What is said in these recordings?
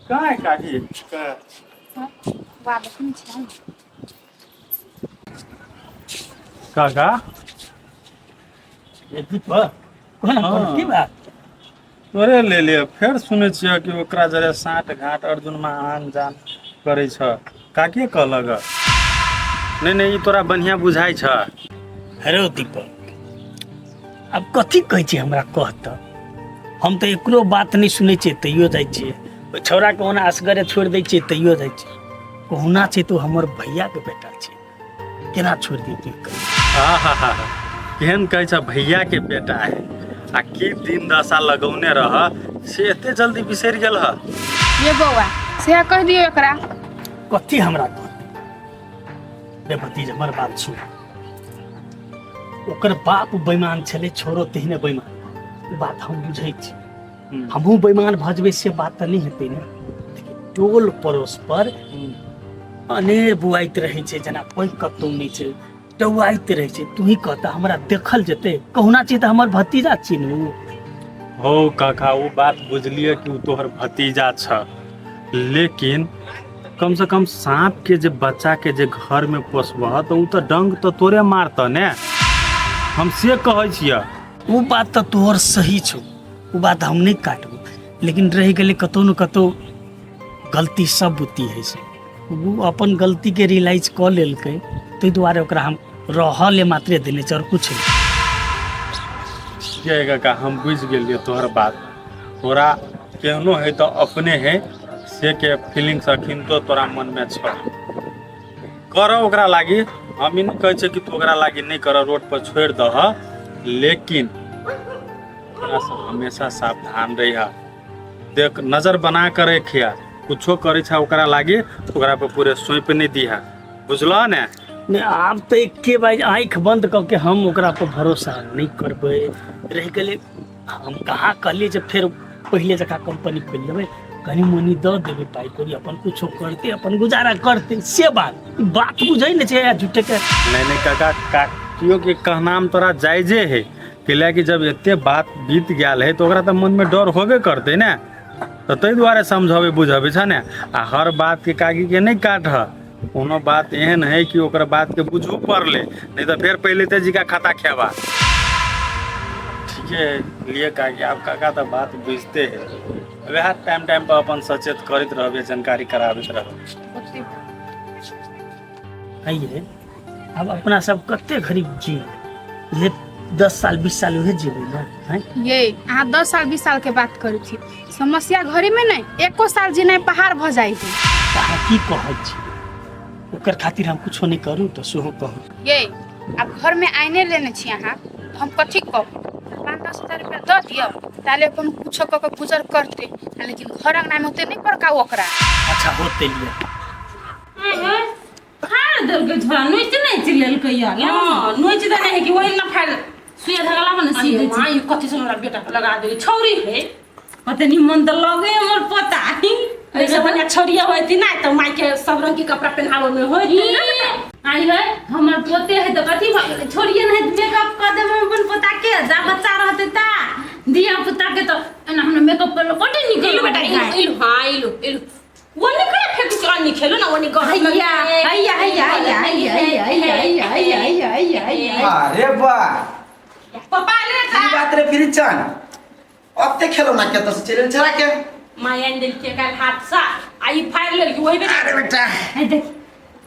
काय काकी काय वादन छान काका ये दीपक कोना हाँ। की बात तोरे ले ले फेर सुनै छियै कि ओकरा जरे साँठ घाट अर्जुनमा आन जान करै छ काके कहलक नहीं नहीं ई तोरा बढ़िया बुझाइ छ हेरो दीपक अब कथी कहै छी हमरा कहत हम तो एकरो बात नहीं सुनै छियै तैयो जाइ छियै ओइ छौड़ा के ओना असगरे छोड़ दै छियै तैयो जाइ छियै कहूना छै तो हमर भैया के बेटा छै केना छोड़ दी आहा केहन कहै छ भैया के बेटा है आ की दिन दशा लगौने रह से एते जल्दी बिसरि गेल ह ये बौआ से कह दियो एकरा कथी हमरा कहत रे भतीज हमर बात सुन ओकर बाप बेईमान छले छोरो तेहने बेईमान ई बात हम बुझै छी हमहू बेईमान भजबै से बात तऽ नहीं हेतै ने टोल पड़ोस पर अनेर बुआइत रहै छै जेना कोई कतौ नहीं छै डौआइत रहै छै तू ही कहता हमरा देखल जेतै कहूना छै तऽ हमर भतीजा छी ने हो काका वो बात बुझलिए कि वो तोहर भतीजा छ लेकिन कम से कम सांप के जे बच्चा के जे घर में पोसबह तो उ तो डंग तो तोरे मारत ने हम से कहै छियै वो बात तो तोहर सही छौ वो बात हम नहीं काटबो लेकिन रह गेलै कतौ न कतौ गलती सब बुती है से वो अपन गलती के रियलाइज क लेलकै ताहि दुआरे ओकरा हम रहले मात्रे देने छै और कुछ नहीं ये काका हम बुझ गेलिए तोहर बात तोरा केहनो है तो अपने है से के फीलिंग्स अखिन तो तोरा मन में छ कर ओकरा लागी हम ई नहीं कहै छै कि तू ओकरा लागी नहीं कर रोड पर छोड़ दह लेकिन तोरा से हमेशा सावधान रहिया देख नजर बना कर रखिया कुछो करे छ ओकरा लागी ओकरा पे पूरे सौंप नहीं दिया बुझलो ने नहीं आब तो एके बार आँख बंद करके हम ओकरा पर भरोसा नहीं करबै रह गेलै हम कहाँ कहलिए जे फेर पहले जका कंपनी खोल लेबै कनी मनी दऽ देबै पाइ कौड़ी अपन कुछो करते अपन गुजारा करते से बात बुझै ने छै झूठे के नहीं नहीं काका काकियो के कहनाम तोरा जायजे है कि जब एते बात बीत गया है तो ओकरा तो मन में डर होबे करते ने तो ताहि दुआरे समझावे बुझावे छ ने आ हर बात के काकी के नहीं काट कोनो बात एहन है कि ओकर बात के बुझू पड़ले नहीं तो फिर पहले तेजी का खाता खेबा ठीक है लिए काकी आप काका तो बात बुझते है वह टाइम टाइम पर अपन सचेत करते रहबे जानकारी कराबे रहबे आइए अब अपना सब कते गरीब जी ये 10 साल 20 साल उहे जीबै ना हैं ये अहाँ 10 साल 20 साल के बात करै छी समस्या घरे में नहीं एको साल जीनाइ पहाड़ भ जाइ छै अहाँ की कहै छी ओकर खातिर हम कुछो नहीं करू तो सेहो कहू ये अब घर में आइने लेने छी अहाँ तो हम कथी कहू 5-10 हजार रुपया दऽ दियौ ताले अपन कुछो क के गुजर करते लेकिन घर अंगना में ओते नहीं पड़काऊ ओकरा अच्छा होते लिए फाड़ देलकै छोरा नोच नहीं चिलेलकै यार हां नोच देने है कि वही ना फाड़ सुई धगला बने सी है मां ई कथि से हमरा बेटा के लगा देली छौरी है पते निमन त लगे हमर पता ही ऐसे बने छोरिया होती ना तो माई के सब रंग के कपड़ा पहनावे में होती आई है हमर पोते है तो कथि छोरिया नहीं मेकअप कर दे अपन पोता के जा बच्चा रहते ता दिया पुता के तो एना हमने मेकअप कर लो कटे निकल बेटा इलु हां इलु वो निकले फेंक के नहीं खेलो ना वो निकल हैया हैया हैया हैया हैया हैया हैया हैया हैया अरे वाह पापा ले की बात रे फिर चन अब ते खेलो ना के तो चले चला के माया दिल के काल हाथ सा आई फाड़ ले कि वही अरे बेटा है देख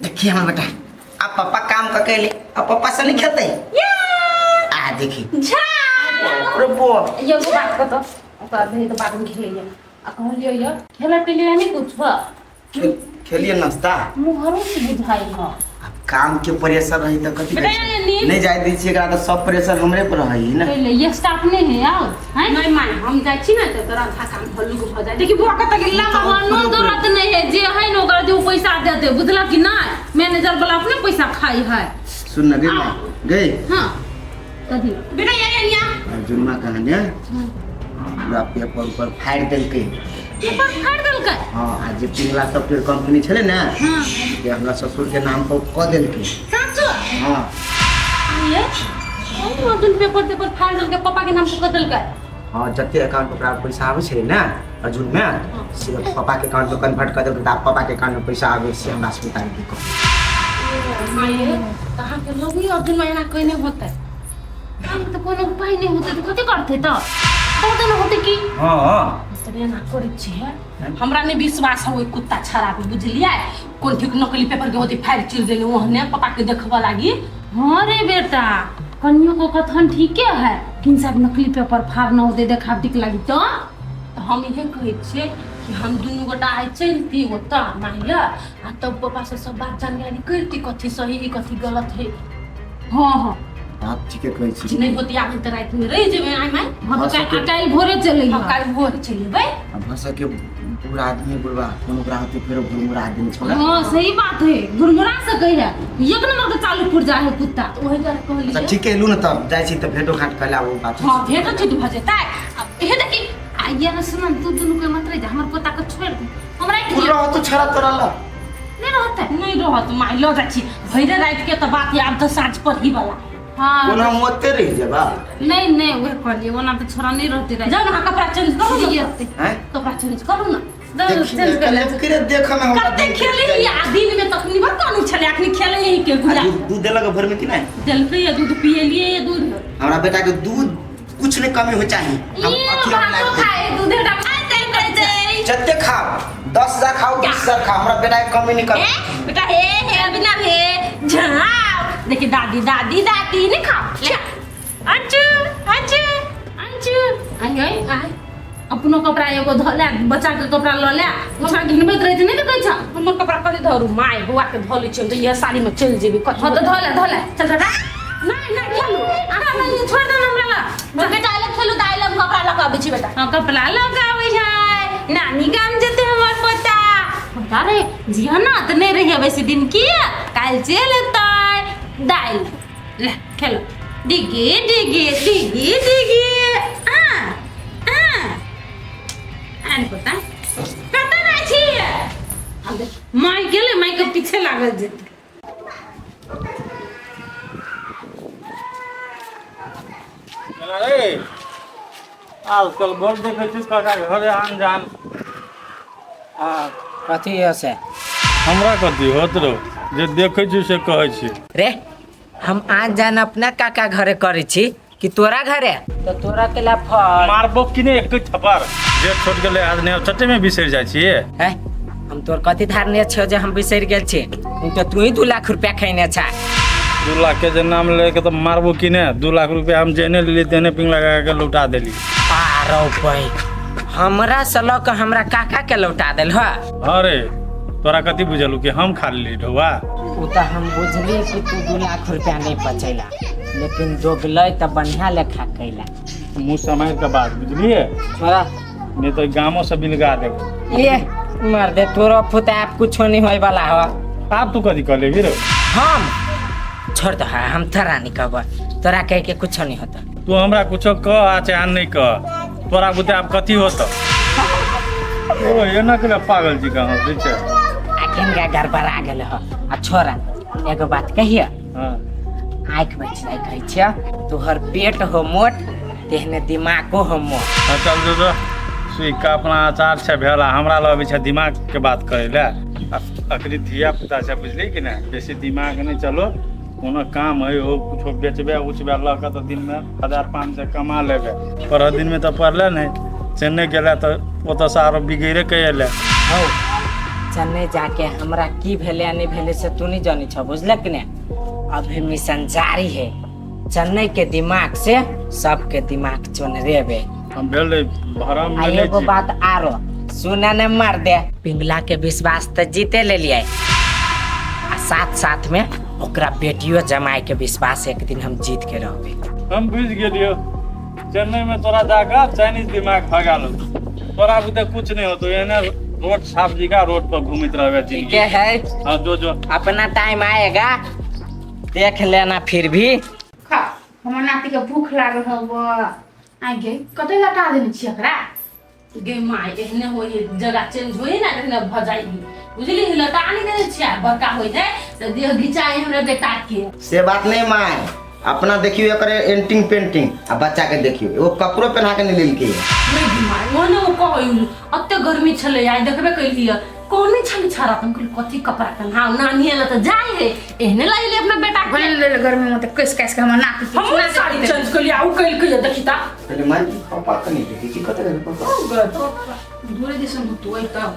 देखिए हम बेटा अब पापा काम का के ले अब पापा से नहीं खेते आ देखी झा अरे वो ये को बात को तो नहीं तो बाद में खेलिए आ कौन लियो ये खेला के लिए नहीं कुछ बा खेलिए नाश्ता मुहरों से बुझाई हां अब काम के प्रेशर रही तो कथि बेटा ये नहीं जाय दी छिएगा तो सब प्रेशर हमरे पर रही ना पहले ये स्टाफ नहीं है आओ हैं नहीं मान हम जाय छी ना तो तोरा था काम भल्लू को भ जाय देखि बुआ कत गिल्ला नो जरूरत नहीं है जे है न ओकर जो पैसा देते बुझला कि ना मैनेजर वाला अपने पैसा खाई है सुन ना रे गए हां कथी बेटा ये जुम्मा कहानी पूरा पेपर पर फाड़ देलकै पेपर फाड़ देलकै हां आज जे पिंगला सॉफ्टवेयर कंपनी छले ना हां जे हमरा ससुर के नाम पर क देलकै साचो हां ये कौन नतुन पेपर फाड़ देलकै पापा के नाम पर कर देलकै हाँ जते अकाउंट में ओकरा पैसा आबै छै ना अर्जुन में से पापा के अकाउंट में कन्वर्ट कर देबै त पापा के अकाउंट में पैसा आबै से हमरा से तारीख दी माये कहाँ के लोग ही अर्जुन महीना कोई नहीं होता है हम तो कोनो उपाय नहीं होते तो कथी करते तो न होते की हां इसलिए ना करे छै हमरा नहीं विश्वास है कुत्ता छड़ा पे बुझलिए कोन ठीक नकली पेपर के होती फाइल चीज देने ओहने पापा के देखबा लागी हां रे बेटा कन्या को कथन ठीक है किन सब नकली पेपर फाड़ न होते देखा दिख लगी तो हम ये कहे छे कि हम दुनू गोटा आइ चलती ओता माइला आ तब पापा से सब बात जानकारी करती कथी सही कथी गलत है हां हां बात ठीक है कहै छी नहीं होती आगे त रात में रह जेबे आई माई हम तो काल भोरे चले हम काल भोरे चलेबे भाषा के पूरा आदमी बोलबा कोनो ग्राहक के फेरो घुरमुरा आदमी छोड़ा हां सही बात है घुरमुरा सकै है एक नंबर के चालू पुर जा है कुत्ता ओहे जा कहली अच्छा ठीक है लू न तब जाय छी त भेटो घाट कला वो बात हां भेटो छुट भ जेतै अब हे देखी आइया न सुन तू दुनु के मत रह जा हमर पोता के छोड़ दे हमरा पूरा रह तो छरा तोरा ल नहीं रहत माई लो जा छी भइरे रात के त बात याद त साँझ पर ही वाला हां कोनो मोते रह जेबा नहीं वे कर लिए वना तो छोरा नहीं रहते रह जाओ ना कपड़ा चेंज करो ना हैं कपड़ा चेंज करो ना चेंज कर ले करे देख में हम कते खेले या दिन में तक नहीं कानू छले अखनी खेले यही के गुड़ा दूध देलक भर में कि नहीं देलकै या दूध पिए लिए या दूध हमरा बेटा के दूध कुछ नहीं कमी हो चाहिए हम अथी हम खाए दूध टा खाए करे छै जत्ते खाओ 10,000 खाओ 20,000 खाओ हमरा बेटा के कमी नहीं कर बेटा हे बिना हे जाओ देखिए दादी नहीं खाओ ले अंचू आई अपनो कपड़ा एगो धो ले बच्चा के कपड़ा ल ले ओछा घिनबैत रहे नहीं तो कहै छ हमर कपड़ा कथि धरू माय बुआ के धो ले छ त ये साड़ी में चल जेबी कथि तो धो ले चल नहीं खेलू अरे नहीं छोड़ दे हमरा ला बेटा ले खेलू दाइल कपड़ा लगा आबै छी बेटा हां कपड़ा लगा आबै छै नानी गाम जेते हमर पोता अरे जिया ना त नहीं रहिए वैसे दिन की काल चल एतै दाइल ले खेलो डिगी आन पोता कत ना छी अब माई गेले माई के पीछे लागल जेते अरे आजकल बड़ देखे छी काका घरे आन जान कथी है से हमरा कथी होत रहो जे देखे छी से कहै छी रे हम आज जान अपना काका घरे करे छी कि तोरा घरे तो तोरा के ला फल मारबो कि ने एक थप्पड़ जे छोट गेले आज ने छटे में बिसर जाइ छी है हम तोर कथी धारने छ जे हम बिसर गेल छी तो तू ही 2 लाख रुपया खैने छ 2 लाख के जे नाम लेके तो मारबो कि ने 2 लाख रुपया हम जेने लेली तेने पिंग लगा के लौटा देली आरो भाई हमरा सलो के हमरा काका के लौटा देल ह अरे तोरा कथी बुझलू कि हम खा लेली ढौआ उ त हम बुझली कि तू 2 लाख रुपया नहीं बचैला लेकिन जोगलै त बढ़िया लेखा कैला मुँह समय के बाद बुझलिए छोरा नहीं तो गामों से बिलगा देबो ये मार दे तोरा पुता आप कुछ नहीं होय वाला हो आप तू कथी कर लेबी रे हम छोड़ दो हम तोरा नहीं कहब तोरा कह के कुछ नहीं होता तू हमरा कुछो कह आ चाहे नहीं कह तोरा बुते आप कथी होता ओ ये ना के पागल जी कहां से छै आखिन का गड़बड़ा गेल हो आ छोरा एगो बात कहिए हां आँख बचलाई कहै छिया तोहर पेट हो मोट तेहने दिमागो हो मोट चल जो सुई का अपना आचार छै भेला हमरा लबे छै दिमाग के बात करे ले अकरी धिया पुता छै बुझली कि ना बेसी दिमाग नहीं चलो कोनो काम है हो कुछो बेचबे उचबे ल के तो दिन में 1500 कमा लेबे पर दिन में तो पड़ले नहीं चेन्नई गेला तो ओतो सारो बिगड़े के एले हो चेन्नई जाके हमरा की भेले नहीं भेले से तू नहीं जानी छ बुझले कि ने अभी मिशन जारी है चेन्नई के दिमाग से सबके दिमाग चुन रेबे हम भेले भरम में एगो नहीं बात आरो सुना ने मार दे पिंगला के विश्वास त जीते ले लिया आ साथ में ओकरा बेटियो जमाई के विश्वास एक दिन हम जीत के रहबे हम बुझ गेलियो चेन्नई में तोरा जाकर चाइनीज दिमाग भगा लो तोरा बुते कुछ नहीं होतो एने रोड साफ जी का रोड पर घूमित रहबे ठीक है हां जो अपना टाइम आएगा देख लेना फिर भी खा हमर नाती के भूख लागल हव आ गे कते लटा देने छी एकरा गे माय एहने होई जगह चेंज होई ना एहने भजाई बुझली लटा नहीं देने छिया बड़का होई जाए तो देह घिचाई हमरा बेटा के से बात नहीं माय अपना देखियो एकरे एंटिंग पेंटिंग आ बच्चा के देखियो एगो कपड़ो पहना के नहीं लेलके नहीं दिमाग ओने वो कहू अत्ते गर्मी छले आई देखबे कइलिए कोने छले छारा तुम कथी कपड़ा पहनाओ नानी ले तो जाए है एहने लाइले अपना बेटा के ले गर्मी में तो कस कस के हम नाक हम साड़ी चेंज कर लिया आउ कइल के देखिता पहले मान पापा के नहीं देखी कते रे पापा दूरे दिसन तो आई त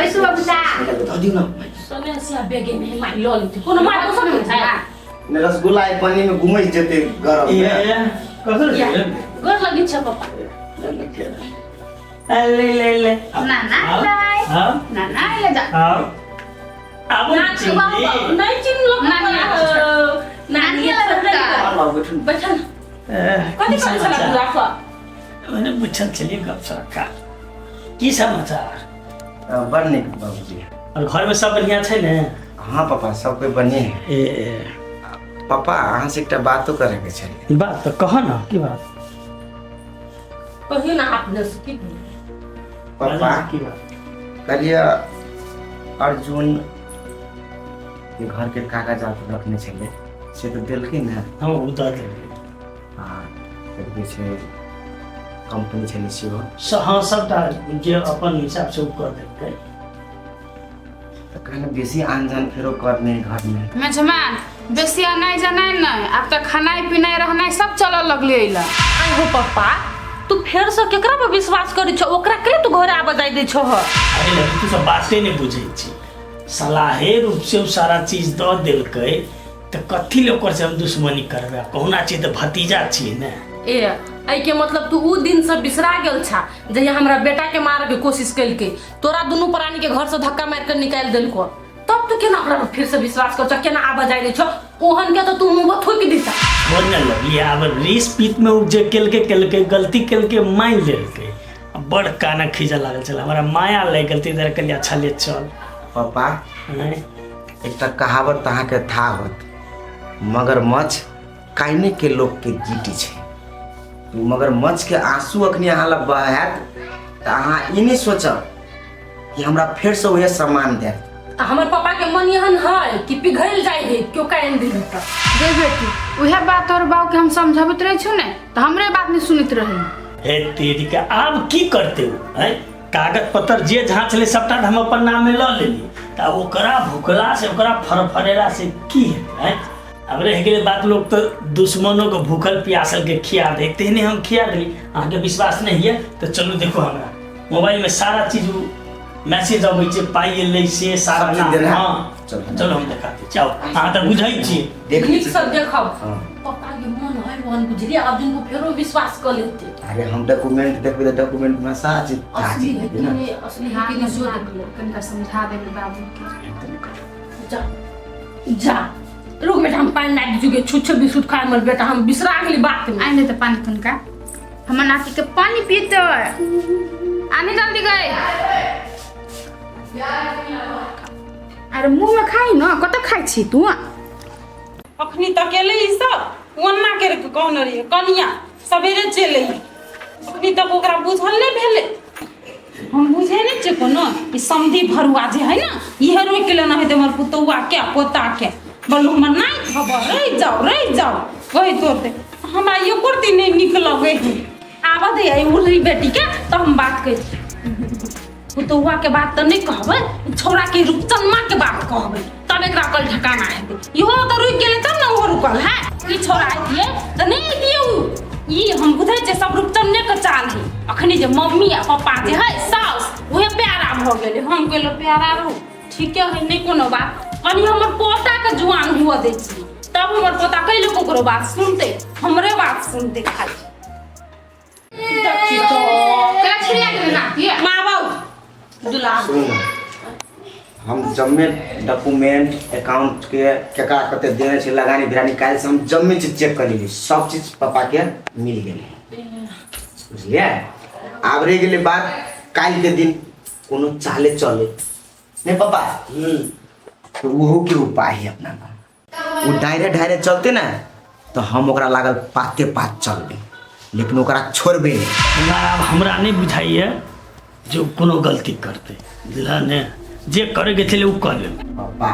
ऐसो बबुता दिउ न सने से बेगे में माई लॉली थी कोनो माई को सब है ने रसगुल्ला ए पानी में घुमै जेते गरम में कसर गोर लगी छ पापा ले ना लाए हां ना ले जा हां अब नहीं चिन लो नानी बैठन कथी कर चला राखा मैंने पूछल चलिए गप सका की समाचार बड़ नीक बाबूजी और घर में सब बढ़िया छै ने हाँ पापा सब कोई बढ़िया है ए पापा अहाँ से एकटा बातो करे के छले बात तो कहो ना की बात कहियो ना आपने से की पापा की बात कलिया अर्जुन ये घर के कागजात रखने छले से तो देलकै ना हम उतार ले हाँ कहै छै कंपनी छले सेहो हाँ सबटा जे अपन हिसाब से कर देते तो कहना बेसी आन जान फेरो करने घर में मेजमान बेसी आनाइ जनाइ नहीं अब तो खानाइ पिनाइ रहनाइ सब चलऽ लगले इला आई हो पापा तू फेर से केकरा पर विश्वास करै छ ओकरा के तू घर आबा जाय दे छ अरे लड़की तू सब बातें नहीं बुझे छी सलाहे रूप से सारा चीज द देलकै तो कथी ले ओकर से हम दुश्मनी करबे कहना छी तो भतीजा छी ने ए आई के मतलब तू उ दिन से बिसरा गेल छा जहिया हमरा बेटा के मारे के कोशिश कइलके तोरा दोनों प्राणी के घर से धक्का मार के निकाल देलको तब तो केना ओकरा फिर से विश्वास कर छ केना आबा जाय दे छ ओहन के तो तू मुंह थोक दिसा बोलने लगी अब रीस पीत में जे केलके गलती केलके मान लेलके बड़ काना खींचा लागल चल हमारा माया ले गलती दर के लिए अच्छा ले चल पापा हैं? एकटा कहावत अहाँ के था होत मगरमच्छ काइने के लोग के गिटी छै तू मगरमच्छ के आंसू अखनी अहाँ लग बहत त अहाँ ई नहीं सोचब कि हमरा फिर से वही सम्मान दे हमर पापा के मन यहन है कि पिघल जाय है क्यों काइन दिन तक दे बेटी उहे बात और बाऊ के हम समझाबत रहे छु ने तो हमरे बात नहीं सुनित रही हे तेरी का अब की करते हो हैं कागज पत्र जे जहाँ चले सबटा हम अपन नाम में ल लेली त ओकरा भूखला से ओकरा फरफरेला से की है अब रह गेले बात लोग तो दुश्मनों को भूखल प्यासल के खिया देखते नहीं हम खिया देली अहाँ के विश्वास नहीं है तो चलो देखो हमरा मोबाइल में सारा चीज मैसेज अबै छै पाई ले से सारा सब चीज देना। हाँ चलो हम दिखाते जाओ अहाँ तो बुझै छी देख नीक से देखब हाँ। पापा के मन है वन गुजरी अब दिन को फेरो विश्वास कर लेते अरे हम डॉक्यूमेंट देखबे त डॉक्यूमेंट में सारा चीज असली है कि नहीं असली है कि नहीं जो देख लो कनिका समझा देबे बाबू के जा जा रुक बेटा हम पानी लाग जुगे छुछ बिस्कुट खाए मर बेटा हम बिसरा गेली बात में आने तो पानी तुनका हमर नाती के पानी पीते आने जल्दी गए अरे मुंह में खाई ना कत खाई छी तू अखनी तक अकेले ई सब वन्ना के कौन रे कनिया सवेरे चले अखनी तक ओकरा बुझल नहीं भेले हम बुझे नहीं छे कोनो ई समधी भरुआ जे है ना इहे रोइ के लेना है हमर पुतौआ के पोता के बोलू हमर नहीं खबर रह जाओ वही तोते हमरा ये कुर्ती नहीं निक लगे है आवा दे आई उरी बेटी के तो हम बात कर पुतौआ के बात तो नहीं कहबे छोरा के रूपचंदमा के बात कहबे तब एकरा कल ठिकाना आते इहो तो रुक गेले तब ना वो रुकल है ई छोरा आइए तो नहीं दियो ई हम बुझे छे सब रूपचंदने के चाल है अखनी जे मम्मी आ पापा जे है सास ओहे प्यारा भ गेले हम कहलो प्यारा रहो ठीक है नहीं कोनो बात कनी हमर पोता के जुआन हुआ दे छी तब हमर पोता कैलो कोकरो बात सुनते हमरे बात सुनते खाली देखी तो कला छिड़िया के नाती माँ बाबू दुलार सुन हम जम्मे डॉक्यूमेंट अकाउंट के केकरा कते देने छै लगानी भिरानी काल से हम जम्मे चीज चेक कर लेली सब चीज पापा के मिल गेले बुझलिए आब रह गेले बात काल के दिन कोनो चाले चले नहीं पापा तो वो के उपाय है अपना वो डायरेक्ट चलते ना तो हम ओकरा लागल पाते पात चलबे लेकिन ओकरा छोड़बे अब हमरा नहीं बुझाइए जो कोनो गलती करते बुझला ने जे करे के छले उ कर ले पापा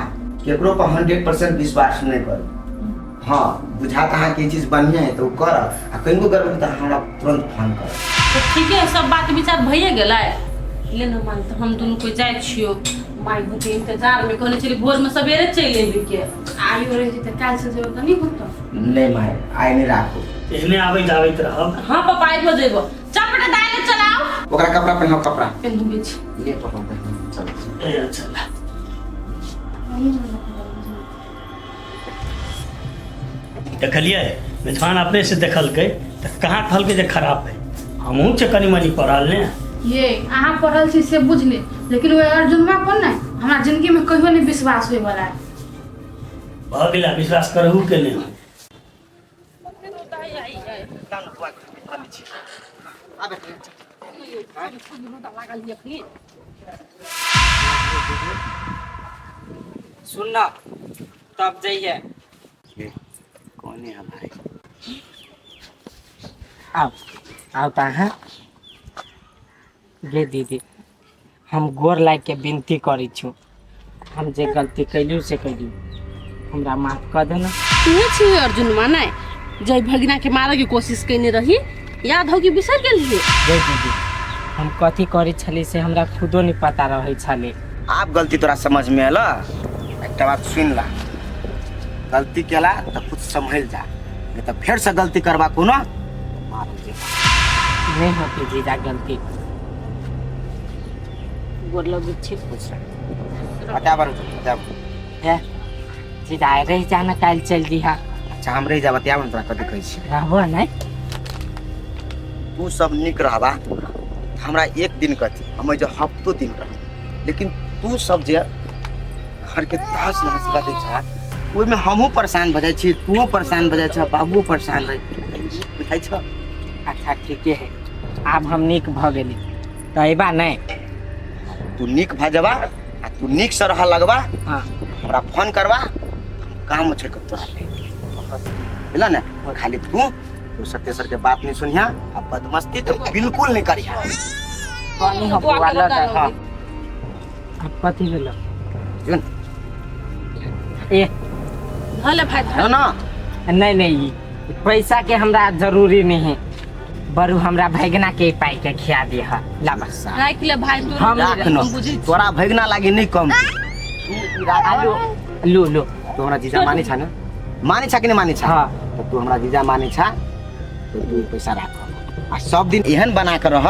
केकरो पर 100% विश्वास नहीं करू हाँ बुझाता है कि चीज बढ़िया है तो कर आ कनिको करबे त हमरा तुरंत फोन कर। तो ठीक है सब बात विचार भइए गेलै ले न मान तो हम दोनों कोई जाए छियो माई बुते इंतजार में कहने चली भोर में सवेरे चल एबी के आई हो रही त काल से जेबो त नहीं होतो। नहीं माय आइ नहीं राखो। एहने आबे जाबैत रहब। हाँ पापा आई हो जेबो चल बेटा दाइले चलाओ ओकरा कपड़ा पहनाओ कपड़ा पेन दूं बेच ले पापा चल। ए चल देखलिए मिथवान अपने से देखलकै त कहाँ कहलकै जे खराब है। हमहूँ से कनी मनी पढ़ल ने ये अहाँ पढ़ल छी से बुझ ले लेकिन वो अर्जुनमा पर नहीं हमरा जिंदगी में कहियो नहीं विश्वास होय वाला है। भऽ गेला विश्वास करहु के नहीं। सुन ना तब जाइए कौन है भाई? आओ आओ कहाँ गे दीदी हम गोर लाग के विनती करी छू हम जे गलती कैलू से कैलू हमरा माफ कर देना। तुहे छी अर्जुनमा नहीं जय भगिना के मारे की कोशिश कैने रही याद हो कि बिसर गेलिए। गे दीदी हम कथी करी छली से हमरा खुदो नहीं पता रहे छले। आप गलती तोरा समझ में आला एक बात सुन ला गलती केला तो कुछ संभल जा नहीं तो फिर से गलती करवा को ना मार दे। नहीं होती जीजा गलती गोर लगे छी बता बार जब है जीजा आए रही जाना काल चल दी हा। अच्छा हम रह जा बतिया तोरा कथी कहै छी रहबो नहीं तू सब निक रहबा हमरा एक दिन कथी हम जो हफ्तो दिन रह लेकिन तू सब जे घर के तास नस बाते छा ओइ में हमहू परेशान भ जाय छी तू परेशान भ जाय छ बाबू परेशान रह बुझाइ छ। अच्छा ठीक है अब हम निक भ गेली तो अइबा नहीं तू निक भ जाबा आ तू निक से रह लगबा हाँ हमरा फोन करबा काम छ के तोरा बुझला ना खाली तू सत्यसर के बात नहीं सुनिया अब बदमस्ती तो बिल्कुल नहीं करिया। पानी हम वाला हां अब कथी भेल सुन ए भले भाई है ना नहीं नहीं पैसा के हमरा जरूरी नहीं है बरू हमरा भैगना के पाई के खिया दे हा ला बस राख ले भाई तू हम राख न तोरा भगना लागी नहीं कम लो लो लो तो हमरा जीजा माने छा ना माने छा कि नहीं माने छा हाँ तो तू हमरा जीजा माने छा तो तू पैसा राख आ सब दिन एहन बना कर रह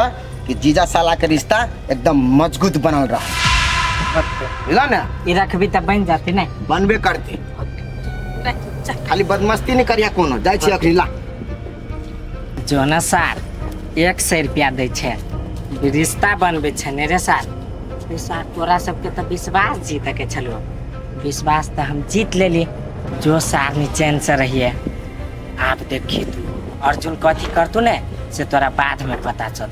कि जीजा साला के रिश्ता एकदम मजबूत बनल रह बुझला ना ये रखबी त बन जाते नहीं बनबे करते खाली बदमस्ती नहीं करिया कोनो जाय छी अखनी ला जो ना सार 100 रुपया दे छे रिश्ता बनबे छे ने रे सार पैसा तोरा सबके तो विश्वास जीत के छलो विश्वास तो हम जीत लेली जो सार नी चैन से रहिए आप देखी तू अर्जुन कथी करतू ने से तोरा बाद में पता चल।